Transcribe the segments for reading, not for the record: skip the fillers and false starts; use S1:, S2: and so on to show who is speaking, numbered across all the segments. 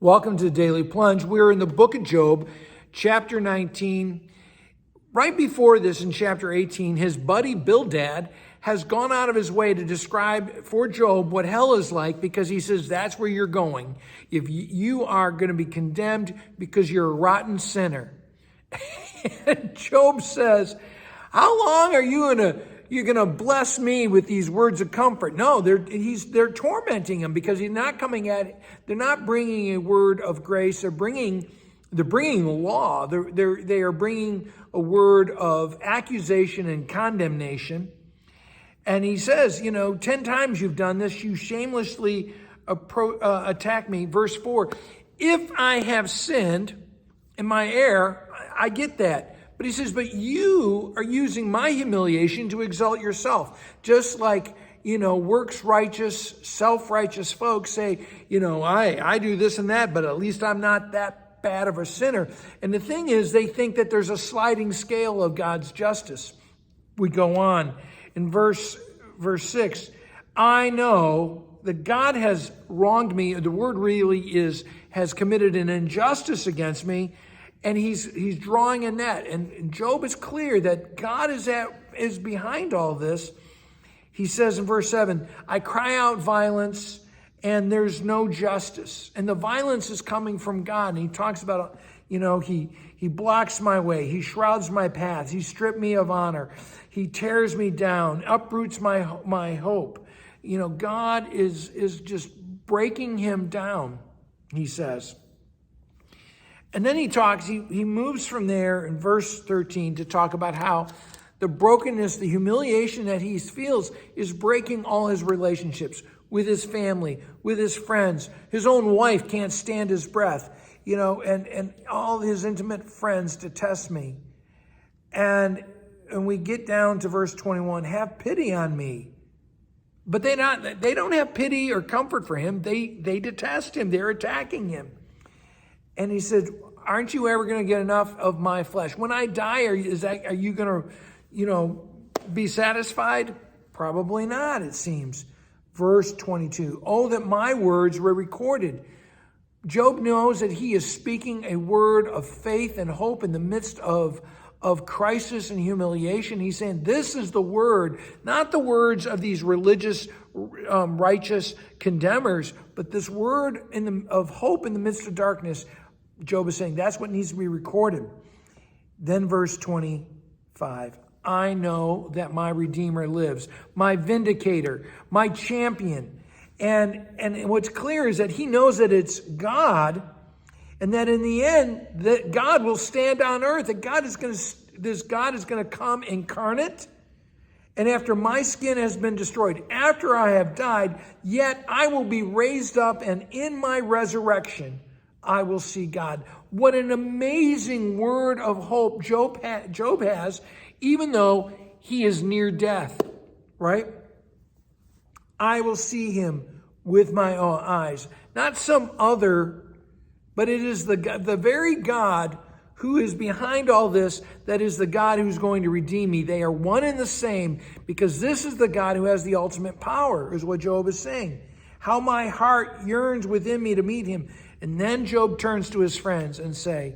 S1: Welcome to the Daily Plunge. We're in the book of Job, chapter 19. Right before this, in chapter 18, his buddy Bildad has gone out of his way to describe for Job what hell is like, because he says that's where you're going. If you are going to be condemned because you're a rotten sinner. And Job says, how long are you're going to bless me with these words of comfort? No, they're tormenting him, because he's not coming at it. They're not bringing a word of grace. They're bringing the law. They are bringing a word of accusation and condemnation. And he says, 10 times you've done this. You shamelessly attack me. Verse 4, if I have sinned in my error, I get that. But he says, but you are using my humiliation to exalt yourself. Just like, works righteous, self-righteous folks say, I do this and that, but at least I'm not that bad of a sinner. And the thing is, they think that there's a sliding scale of God's justice. We go on in verse 6. I know that God has wronged me. The word really has committed an injustice against me. And he's drawing a net. And Job is clear that God is behind all this. He says in verse 7, I cry out violence and there's no justice. And the violence is coming from God. And he talks about, he blocks my way. He shrouds my paths. He stripped me of honor. He tears me down, uproots my hope. God is just breaking him down, he says. And then he moves from there in verse 13 to talk about how the brokenness, the humiliation that he feels is breaking all his relationships with his family, with his friends. His own wife can't stand his breath, and all his intimate friends detest me. And we get down to verse 21, have pity on me. But they don't have pity or comfort for him. They detest him. They're attacking him. And he said, aren't you ever going to get enough of my flesh? When I die, are you going to, be satisfied? Probably not, it seems. Verse 22, oh, that my words were recorded. Job knows that he is speaking a word of faith and hope in the midst of crisis and humiliation. He's saying, this is the word, not the words of these religious, righteous condemners, but this word of hope in the midst of darkness. Job is saying that's what needs to be recorded. Then verse 25, I know that my Redeemer lives, my vindicator, my champion. And what's clear is that he knows that it's God, and that in the end, that God will stand on earth, that this God is going to come incarnate. And after my skin has been destroyed, after I have died, yet I will be raised up, and in my resurrection, I will see God. What an amazing word of hope Job has, even though he is near death, right? I will see him with my own eyes. Not some other, but it is the very God who is behind all this, that is the God who's going to redeem me. They are one and the same, because this is the God who has the ultimate power, is what Job is saying. How my heart yearns within me to meet him. And then Job turns to his friends and say,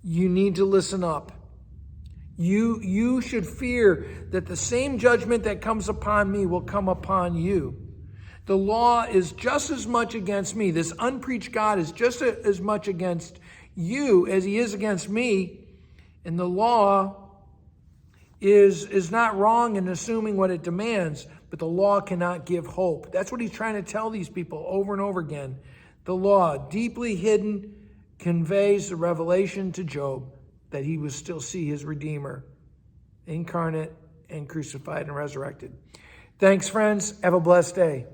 S1: you need to listen up. You should fear that the same judgment that comes upon me will come upon you. The law is just as much against me. This unpreached God is just as much against you as he is against me. And the law is not wrong in assuming what it demands, but the law cannot give hope. That's what he's trying to tell these people over and over again. The law, deeply hidden, conveys the revelation to Job that he will still see his Redeemer, incarnate and crucified and resurrected. Thanks, friends. Have a blessed day.